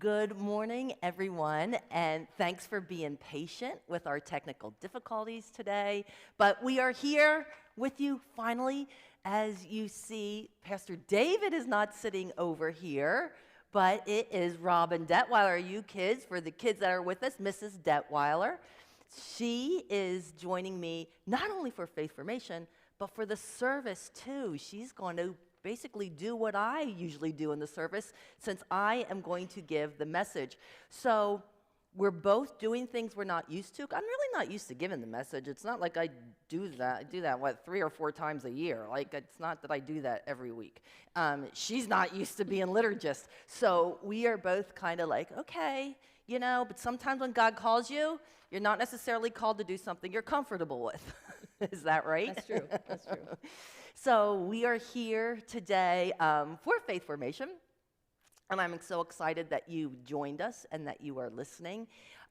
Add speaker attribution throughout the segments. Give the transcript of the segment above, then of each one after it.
Speaker 1: Good morning, everyone, and thanks for being patient with our technical difficulties today. But we are here with you finally. As you see, Pastor David is not sitting over here, but it is Robin Detweiler, you kids, for the kids that are with us, Mrs. Detweiler. She is joining me not only for Faith Formation, but for the service too. She's going to basically do what I usually do in the service, since I am going to give the message. So we're both doing things we're not used to. I'm really not used to giving the message. It's not like I do that. I do that, 3 or 4 times a year. Like, it's not that I do that every week. She's not used to being liturgist. So we are both kind of like, okay, you know, but sometimes when God calls you, you're not necessarily called to do something you're comfortable with. Is that right?
Speaker 2: That's true. That's true.
Speaker 1: So we are here today for Faith Formation, and I'm so excited that you joined us and that you are listening.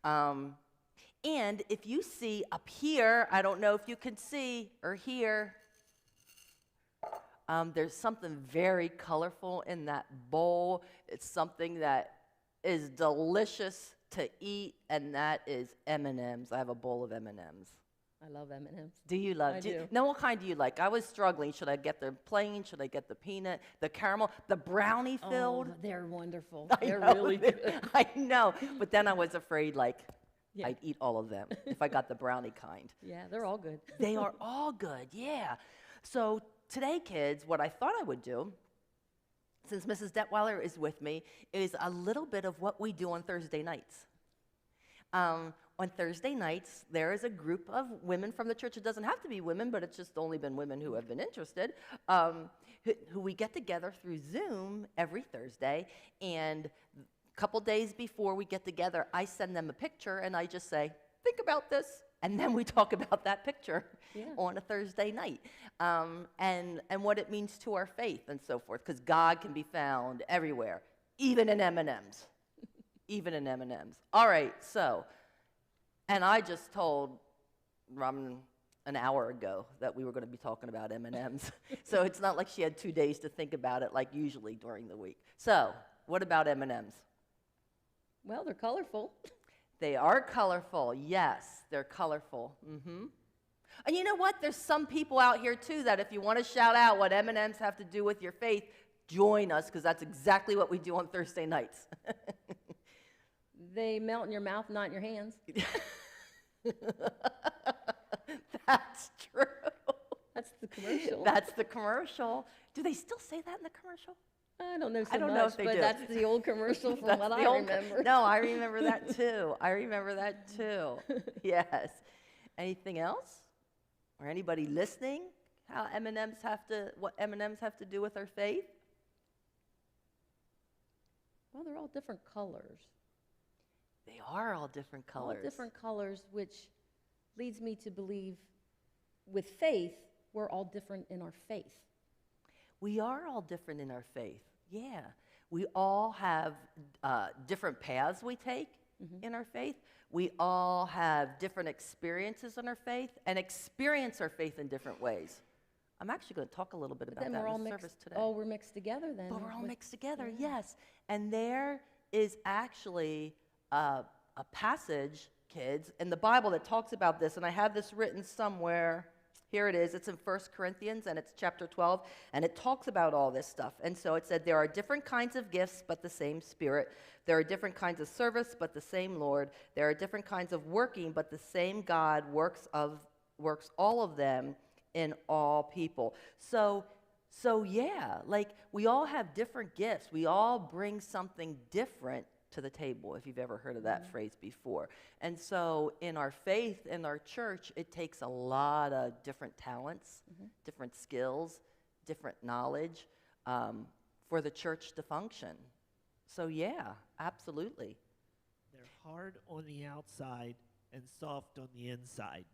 Speaker 1: And if you see up here, I don't know if you can see or hear, there's something very colorful in that bowl. It's something that is delicious to eat, and that is M&Ms. I have a bowl of M&Ms.
Speaker 2: I love M&Ms.
Speaker 1: Do you love?
Speaker 2: I do.
Speaker 1: Now, what kind do you like? I was struggling. Should I get the plain? Should I get the peanut, the caramel, the brownie filled?
Speaker 2: Oh, they're wonderful.
Speaker 1: I
Speaker 2: They're
Speaker 1: know,
Speaker 2: really good.
Speaker 1: I know, but then I was afraid,
Speaker 2: Yeah.
Speaker 1: I'd eat all of them if I got the brownie kind.
Speaker 2: Yeah, they're all good.
Speaker 1: They are all good, yeah. So today, kids, what I thought I would do, since Mrs. Detweiler is with me, is a little bit of what we do on Thursday nights. On Thursday nights, there is a group of women from the church. It doesn't have to be women, but it's just only been women who have been interested, who we get together through Zoom every Thursday. And a couple days before we get together, I send them a picture, and I just say, think about this. And then we talk about that picture on a Thursday night, and what it means to our faith and so forth, because God can be found everywhere, even in M&Ms. Even in M&Ms. All right, so, and I just told Robin an hour ago that we were going to be talking about M&Ms. So it's not like she had 2 days to think about it like usually during the week. So what about M&Ms?
Speaker 2: Well, they're colorful.
Speaker 1: They are colorful. Yes, they're colorful. Mm-hmm. And you know what? There's some people out here, too, that if you want to shout out what M&Ms have to do with your faith, join us, because that's exactly what we do on Thursday nights.
Speaker 2: They melt in your mouth, not in your hands.
Speaker 1: That's true.
Speaker 2: That's the commercial.
Speaker 1: That's the commercial. Do they still say that in the commercial?
Speaker 2: I don't know so
Speaker 1: I don't
Speaker 2: much,
Speaker 1: know if they
Speaker 2: but
Speaker 1: do.
Speaker 2: that's the old commercial from
Speaker 1: That's
Speaker 2: what
Speaker 1: the
Speaker 2: I
Speaker 1: old
Speaker 2: remember.
Speaker 1: No, I remember that too. I remember that too. Yes. Anything else? Or anybody listening? What M&Ms have to do with our faith?
Speaker 2: Well, they're all different colors.
Speaker 1: They are all different colors.
Speaker 2: All different colors, which leads me to believe with faith, we're all different in our faith.
Speaker 1: We are all different in our faith. Yeah. We all have different paths we take in our faith. We all have different experiences in our faith and experience our faith in different ways. I'm actually going to talk a little bit about that in the service today.
Speaker 2: Oh, we're mixed together then.
Speaker 1: But we're all mixed together, yes. And there is actually a passage, kids, in the Bible that talks about this, and I have this written somewhere. Here it is. It's in 1 Corinthians, and it's chapter 12, and it talks about all this stuff. And so it said, there are different kinds of gifts, but the same Spirit. There are different kinds of service, but the same Lord. There are different kinds of working, but the same God works all of them in all people. So yeah, like we all have different gifts. We all bring something different to the table, if you've ever heard of that phrase before. And so in our faith, in our church, it takes a lot of different talents, different skills, different knowledge for the church to function. So yeah, absolutely.
Speaker 3: They're hard on the outside and soft on the inside.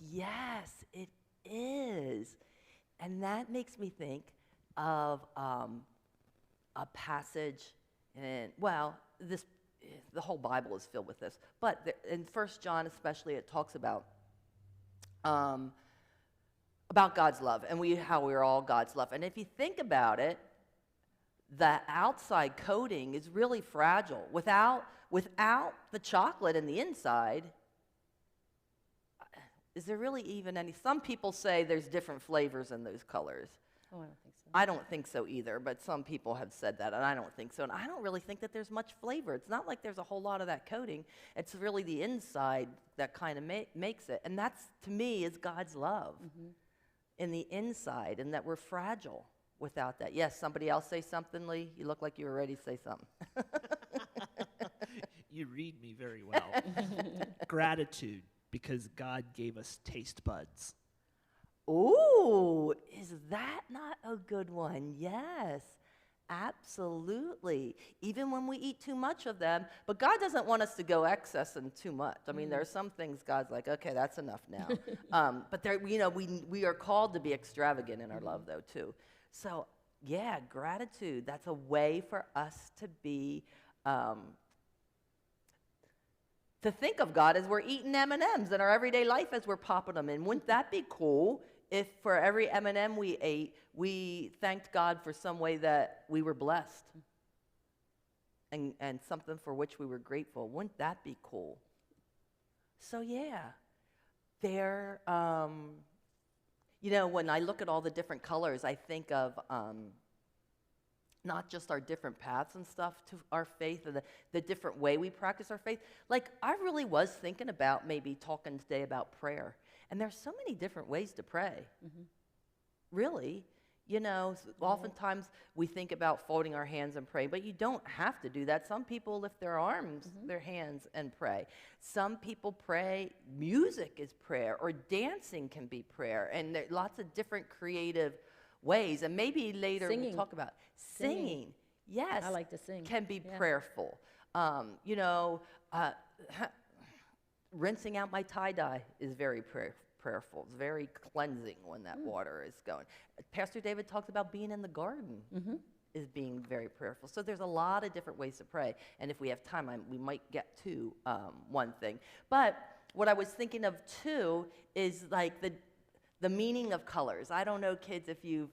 Speaker 1: Yes, it is. And that makes me think of a passage, and the whole Bible is filled with this, but in 1 John especially, it talks about God's love and how we're all God's love. And if you think about it, the outside coating is really fragile. Without the chocolate in the inside, is there really even any? Some people say there's different flavors in those colors.
Speaker 2: Oh, I don't think so.
Speaker 1: I don't think so either, but some people have said that, and I don't think so. And I don't really think that there's much flavor. It's not like there's a whole lot of that coating. It's really the inside that kind of makes it. And that's, to me, is God's love in the inside, and that we're fragile without that. Yes, somebody else say something, Lee? You look like you were ready to say something.
Speaker 3: You read me very well. Gratitude, because God gave us taste buds.
Speaker 1: Ooh, is that not a good one? Yes, absolutely. Even when we eat too much of them, but God doesn't want us to go excess and too much. I mean, there are some things God's like, okay, that's enough now. But there, we are called to be extravagant in our love, though, too. So, yeah, gratitude. That's a way for us to be. To think of God as we're eating M&Ms in our everyday life as we're popping them in. Wouldn't that be cool if for every M&M we ate, we thanked God for some way that we were blessed and something for which we were grateful? Wouldn't that be cool? So, yeah, there, when I look at all the different colors, I think of not just our different paths and stuff to our faith and the different way we practice our faith. Like, I really was thinking about maybe talking today about prayer. And there's so many different ways to pray. Really. Oftentimes we think about folding our hands and pray, but you don't have to do that. Some people lift their arms, their hands, and pray. Some people pray. Music is prayer, or dancing can be prayer. And there are lots of different creative ways, and maybe later we'll talk about singing. Yes,
Speaker 2: I like to sing.
Speaker 1: Can be prayerful. Rinsing out my tie-dye is very prayerful. It's very cleansing when that water is going. Pastor David talks about being in the garden is being very prayerful. So there's a lot of different ways to pray, and if we have time, we might get to one thing. But what I was thinking of too is like the meaning of colors. I don't know, kids, if you've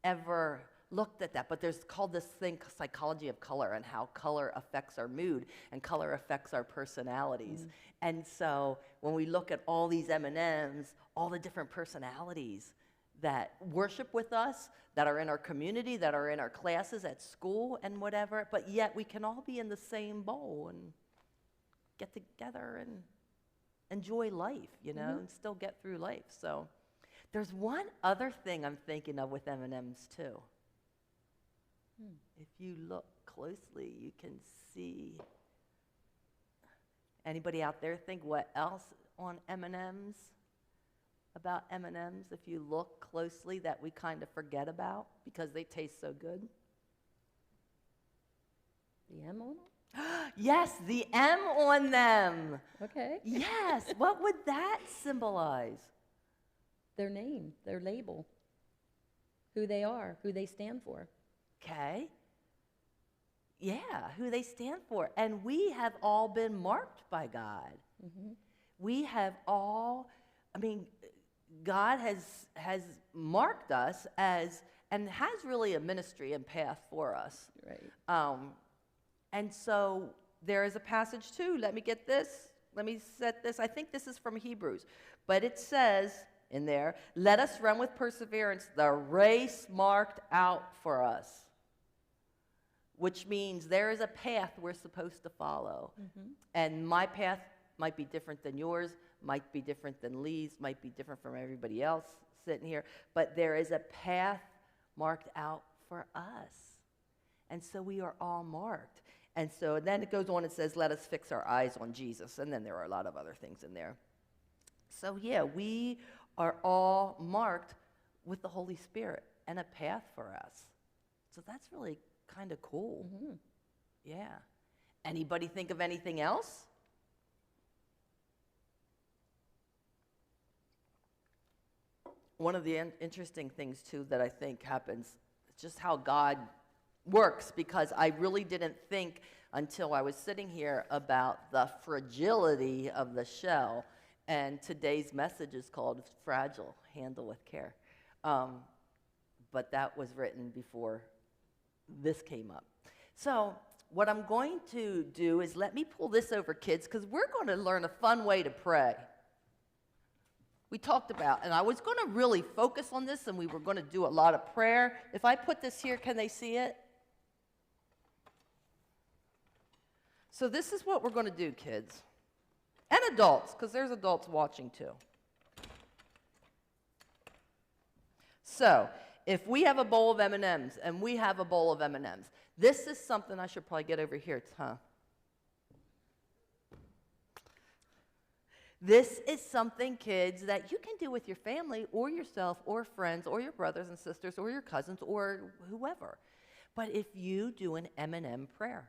Speaker 1: ever looked at that, but there's called this thing, psychology of color, and how color affects our mood and color affects our personalities. And so when we look at all these M&Ms, all the different personalities that worship with us, that are in our community, that are in our classes at school and whatever, but yet we can all be in the same bowl and get together and enjoy life, and still get through life. So there's one other thing I'm thinking of with M&Ms too. If you look closely, you can see. Anybody out there think what else on M&Ms, about M&Ms, if you look closely, that we kind of forget about because they taste so good?
Speaker 2: The M on them?
Speaker 1: Yes, the M on them.
Speaker 2: Okay.
Speaker 1: Yes, what would that symbolize?
Speaker 2: Their name, their label, who they are, who they stand for.
Speaker 1: Okay. Yeah, who they stand for. And we have all been marked by God. We have all, God has marked us as, and has really a ministry and path for us.
Speaker 2: Right.
Speaker 1: And so there is a passage too. Let me get this. Let me set this. I think this is from Hebrews. But it says in there, let us run with perseverance the race marked out for us. Which means there is a path we're supposed to follow. And my path might be different than yours, might be different than Lee's, might be different from everybody else sitting here. But there is a path marked out for us. And so we are all marked. And so then it goes on and says, let us fix our eyes on Jesus. And then there are a lot of other things in there. So yeah, we are all marked with the Holy Spirit and a path for us. So that's really kind of cool. Yeah. Anybody think of anything else? One of the interesting things too that I think happens is just how God works, because I really didn't think until I was sitting here about the fragility of the shell, and today's message is called Fragile, Handle with Care. But that was written before this came up. So what I'm going to do is let me pull this over, kids, because we're going to learn a fun way to pray. We talked about, and I was going to really focus on this, and we were going to do a lot of prayer. If I put this here, can they see it? So this is what we're going to do, kids. And adults, because there's adults watching too. So, if we have a bowl of M&Ms, and we have a bowl of M&Ms, this is something I should probably get over here, huh? This is something, kids, that you can do with your family or yourself or friends or your brothers and sisters or your cousins or whoever. But if you do an M&M prayer,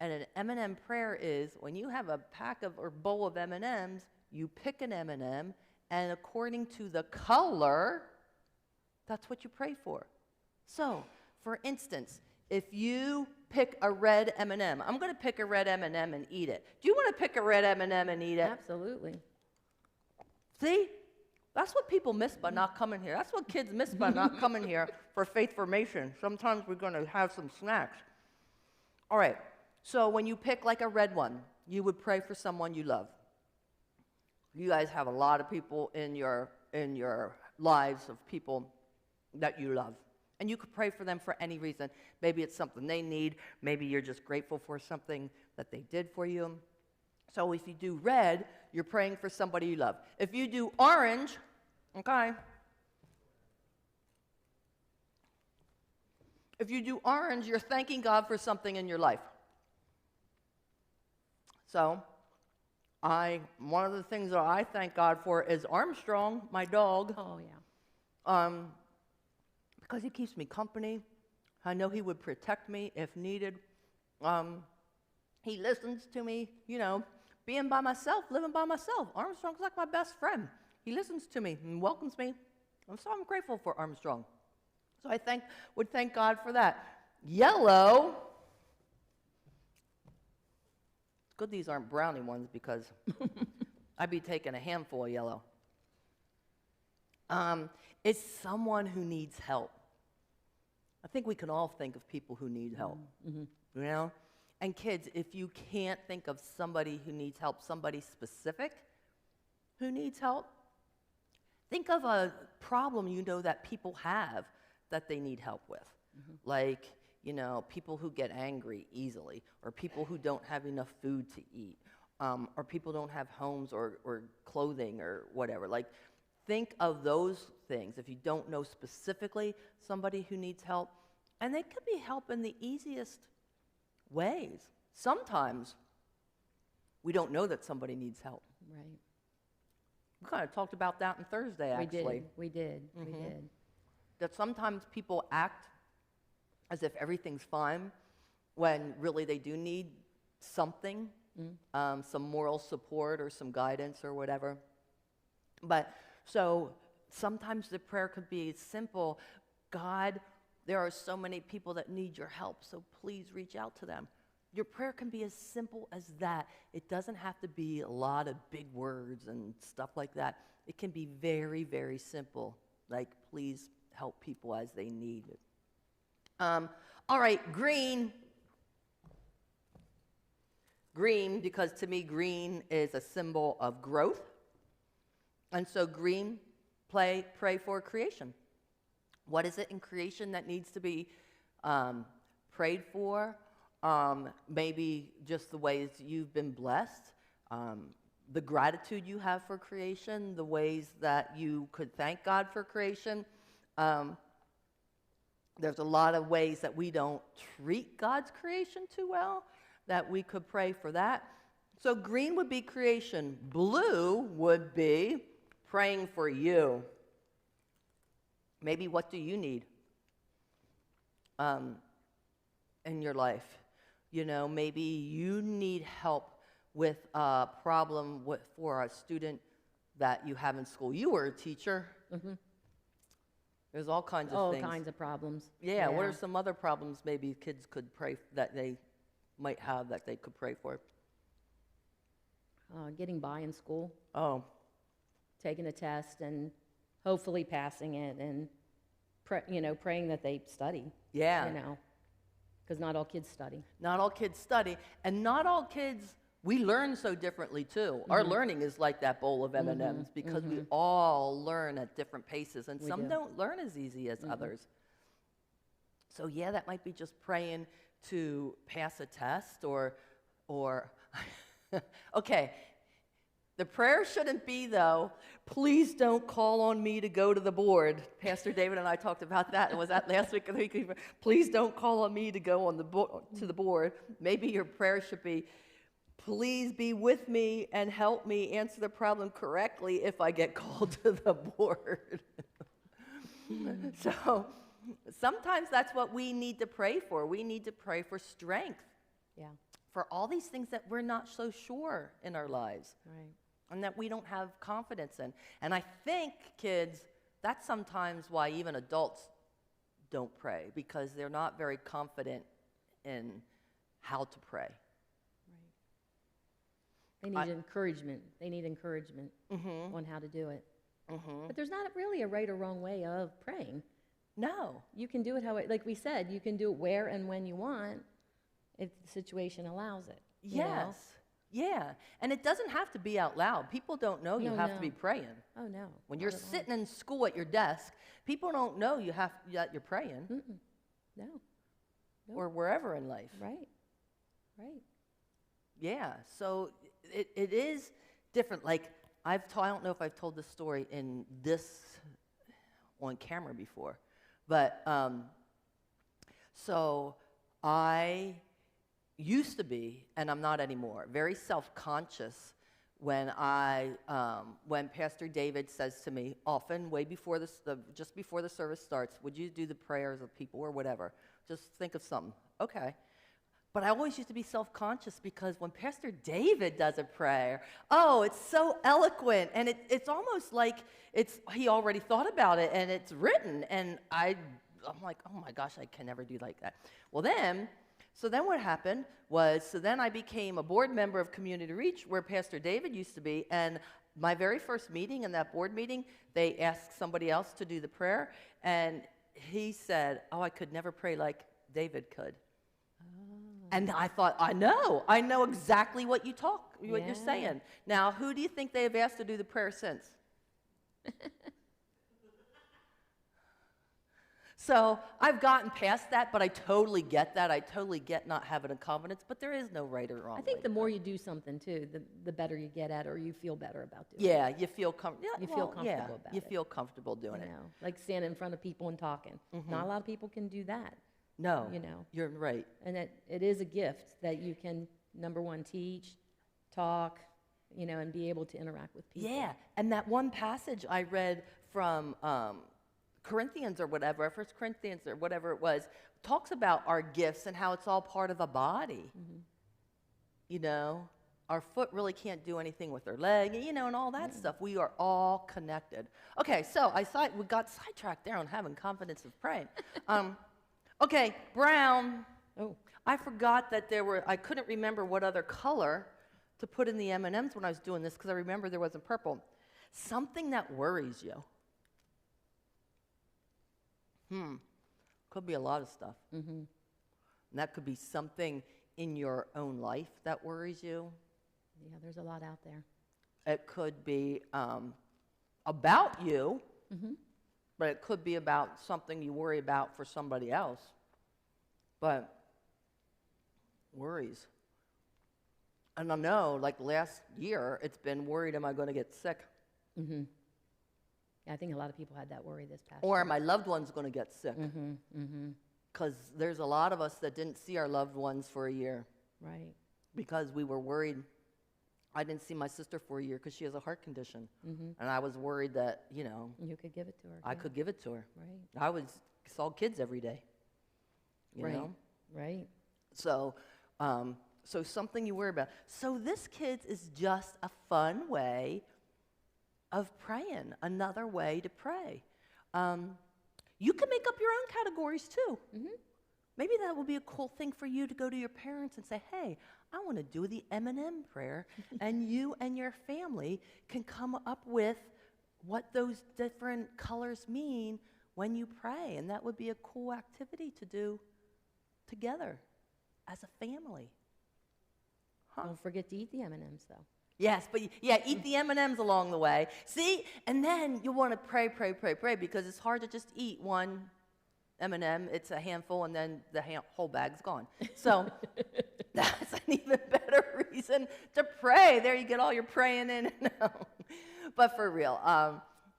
Speaker 1: and an M&M prayer is when you have a pack of or bowl of M&Ms, you pick an M&M, and according to the color, that's what you pray for. So, for instance, if you pick a red M&M, I'm going to pick a red M&M and eat it. Do you want to pick a red M&M and eat it?
Speaker 2: Absolutely.
Speaker 1: See? That's what people miss by not coming here. That's what kids miss by not coming here for faith formation. Sometimes we're going to have some snacks. All right. So when you pick like a red one, you would pray for someone you love. You guys have a lot of people in your lives of people that you love. And you could pray for them for any reason. Maybe it's something they need. Maybe you're just grateful for something that they did for you. So if you do red, you're praying for somebody you love. If you do orange, okay. If you do orange, you're thanking God for something in your life. So, one of the things that I thank God for is Armstrong, my dog.
Speaker 2: Oh, yeah.
Speaker 1: Because he keeps me company. I know he would protect me if needed. He listens to me, being by myself, living by myself. Armstrong's like my best friend. He listens to me and welcomes me. And so I'm grateful for Armstrong. So I would thank God for that. Yellow. It's good these aren't brownie ones because I'd be taking a handful of yellow. It's someone who needs help. I think we can all think of people who need help, And kids, if you can't think of somebody who needs help, somebody specific who needs help, think of a problem that people have that they need help with. Like, people who get angry easily, or people who don't have enough food to eat, or people don't have homes or clothing or whatever. Like, think of those things if you don't know specifically somebody who needs help. And they could be help in the easiest ways. Sometimes we don't know that somebody needs help.
Speaker 2: Right.
Speaker 1: We kind of talked about that on Thursday, actually.
Speaker 2: We did.
Speaker 1: That sometimes people act as if everything's fine when really they do need something, some moral support or some guidance or whatever. But so sometimes the prayer could be simple. God, there are so many people that need your help, so please reach out to them. Your prayer can be as simple as that. It doesn't have to be a lot of big words and stuff like that. It can be very, very simple, like please help people as they need it. All right, green. Green, because to me, green is a symbol of growth. And so green, pray for creation. What is it in creation that needs to be prayed for? Maybe just the ways you've been blessed, the gratitude you have for creation, the ways that you could thank God for creation. There's a lot of ways that we don't treat God's creation too well, that we could pray for that. So green would be creation. Blue would be praying for you. Maybe what do you need in your life? Maybe you need help with a problem for a student that you have in school. You were a teacher. There's all kinds of things.
Speaker 2: All kinds of problems.
Speaker 1: Yeah, what are some other problems maybe kids could pray that they might have that they could pray for?
Speaker 2: Getting by in school.
Speaker 1: Oh.
Speaker 2: Taking a test and hopefully passing it, and praying that they study.
Speaker 1: Yeah.
Speaker 2: Because not all kids study.
Speaker 1: Not all kids study, and not all kids, we learn so differently too. Our learning is like that bowl of M&Ms because we all learn at different paces, and some don't learn as easy as others. So yeah, that might be just praying to pass a test or okay. The prayer shouldn't be, though, please don't call on me to go to the board. Pastor David and I talked about that. Was that last week or the week before? Please don't call on me to go on to the board. Maybe your prayer should be, please be with me and help me answer the problem correctly if I get called to the board. So sometimes that's what we need to pray for. We need to pray for strength.
Speaker 2: Yeah.
Speaker 1: For all these things that we're not so sure in our lives.
Speaker 2: Right.
Speaker 1: And that we don't have confidence in. And I think, kids, that's sometimes why even adults don't pray, because they're not very confident in how to pray.
Speaker 2: Right. They need encouragement. They need encouragement on how to do it. But there's not really a right or wrong way of praying.
Speaker 1: No.
Speaker 2: You can do it like we said, you can do it where and when you want if the situation allows it. you know?
Speaker 1: Yes. Yeah. And it doesn't have to be out loud. People don't know you
Speaker 2: No,
Speaker 1: have to
Speaker 2: no.
Speaker 1: be praying.
Speaker 2: Oh, no.
Speaker 1: When you're
Speaker 2: not at all.
Speaker 1: sitting in school at your desk, people don't know that you're praying
Speaker 2: No.
Speaker 1: or wherever in life.
Speaker 2: Right. Right.
Speaker 1: Yeah. So it is different. Like I don't know if I've told this story in this on camera before, but so I used to be, and I'm not anymore, very self-conscious when when Pastor David says to me, often way before just before the service starts, would you do the prayers of people or whatever? Just think of something. Okay. But I always used to be self-conscious because when Pastor David does a prayer, oh, it's so eloquent, and it's almost like he already thought about it and it's written, and I'm like, oh my gosh, I can never do like that. Well, so then what happened was, then I became a board member of Community Reach, where Pastor David used to be, and my very first meeting, in that board meeting, they asked somebody else to do the prayer, and he said, oh, I could never pray like David could. And I thought, I know exactly what you're
Speaker 2: Yeah.
Speaker 1: saying. Now, who do you think they have asked to do the prayer since? So I've gotten past that, but I totally get that. I totally get not having a confidence, but there is no right or wrong.
Speaker 2: I think
Speaker 1: way.
Speaker 2: the more you do something, too, the better you get at it, or you feel better about doing
Speaker 1: Yeah, you feel comfortable.
Speaker 2: You feel comfortable about
Speaker 1: You
Speaker 2: it.
Speaker 1: feel comfortable
Speaker 2: it.
Speaker 1: doing
Speaker 2: You
Speaker 1: it.
Speaker 2: know, like standing in front of people and talking. Not a lot of people can do that,
Speaker 1: No,
Speaker 2: you know.
Speaker 1: you're right.
Speaker 2: And it is a gift that you can, number one, teach, talk, you know, and be able to interact with people.
Speaker 1: Yeah, and that one passage I read from Corinthians or whatever, 1 Corinthians or whatever it was, talks about our gifts and how it's all part of a body. You know, our foot really can't do anything with our leg, you know, and all that stuff. We are all connected. Okay, so we got sidetracked there on having confidence of praying. Okay, brown.
Speaker 2: Oh,
Speaker 1: I forgot that I couldn't remember what other color to put in the M&Ms when I was doing this because I remember there wasn't purple. Something that worries you. Could be a lot of stuff. And that could be something in your own life that worries you.
Speaker 2: yeah, there's a lot out there.
Speaker 1: It could be about you, but it could be about something you worry about for somebody else. But worries. And I know, like last year, it's been worried, am I going to get sick?
Speaker 2: Yeah, I think a lot of people had that worry this past
Speaker 1: Or
Speaker 2: year.
Speaker 1: are my loved ones going to get sick? Because there's a lot of us that didn't see our loved ones for a year
Speaker 2: Right.
Speaker 1: because we were worried. I didn't see my sister for a year because she has a heart condition. And I was worried that, you know,
Speaker 2: You could give it to her.
Speaker 1: I
Speaker 2: yeah.
Speaker 1: could give it to her.
Speaker 2: Right.
Speaker 1: I saw kids every day, you
Speaker 2: Right.
Speaker 1: know?
Speaker 2: Right.
Speaker 1: So, so something you worry about. So this, kids, is just a fun way of praying, another way to pray. You can make up your own categories too. Maybe that would be a cool thing for you to go to your parents and say, hey, I want to do the M&M prayer, and you and your family can come up with what those different colors mean when you pray, and that would be a cool activity to do together as a family. Huh?
Speaker 2: Don't forget to eat the M&Ms, though.
Speaker 1: Yes, but yeah, eat the M&Ms along the way. See, and then you want to pray, because it's hard to just eat one M&M. It's a handful, and then the whole bag's gone. So that's an even better reason to pray. There you get all your praying in. But for real,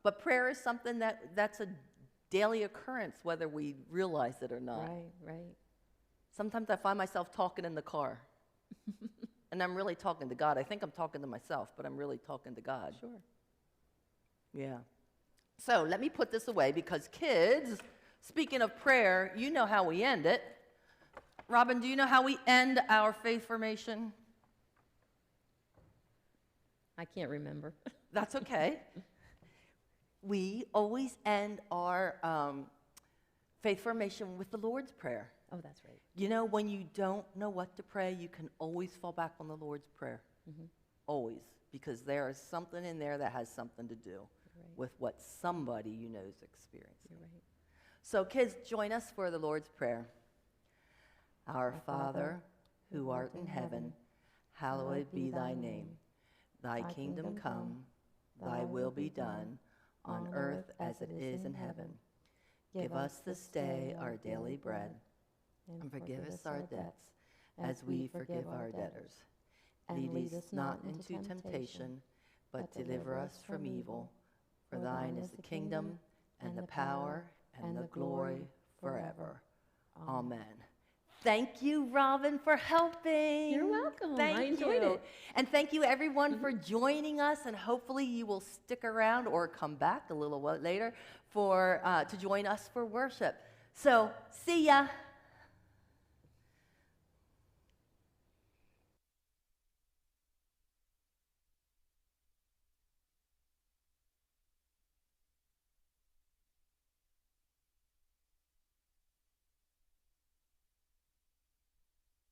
Speaker 1: but prayer is something that's a daily occurrence, whether we realize it or not.
Speaker 2: Right.
Speaker 1: Sometimes I find myself talking in the car. And I'm really talking to God. I think I'm talking to myself, but I'm really talking to God.
Speaker 2: Sure.
Speaker 1: Yeah. So let me put this away, because kids, speaking of prayer, you know how we end it. Robin, do you know how we end our faith formation?
Speaker 2: I can't remember.
Speaker 1: That's okay. We always end our faith formation with the Lord's Prayer.
Speaker 2: Oh, that's right.
Speaker 1: You know, when you don't know what to pray, you can always fall back on the Lord's Prayer.
Speaker 2: Mm-hmm.
Speaker 1: Always. Because there is something in there that has something to do with what somebody you know is experiencing.
Speaker 2: You're right.
Speaker 1: So kids, join us for the Lord's Prayer. Our Father, who art in heaven, hallowed be thy name. Thy kingdom come, thy will be done, on earth as it is in heaven. Give us this day our daily bread, and forgive us our debts, as we forgive our debtors. Lead us not into temptation, but deliver us from evil. For thine is the kingdom, and the power, and the glory forever. Amen. Thank you, Robin, for helping.
Speaker 2: You're welcome.
Speaker 1: Thank
Speaker 2: I enjoyed
Speaker 1: you.
Speaker 2: it.
Speaker 1: And thank you, everyone, for joining us. And hopefully you will stick around or come back a little while later to join us for worship. So, see ya.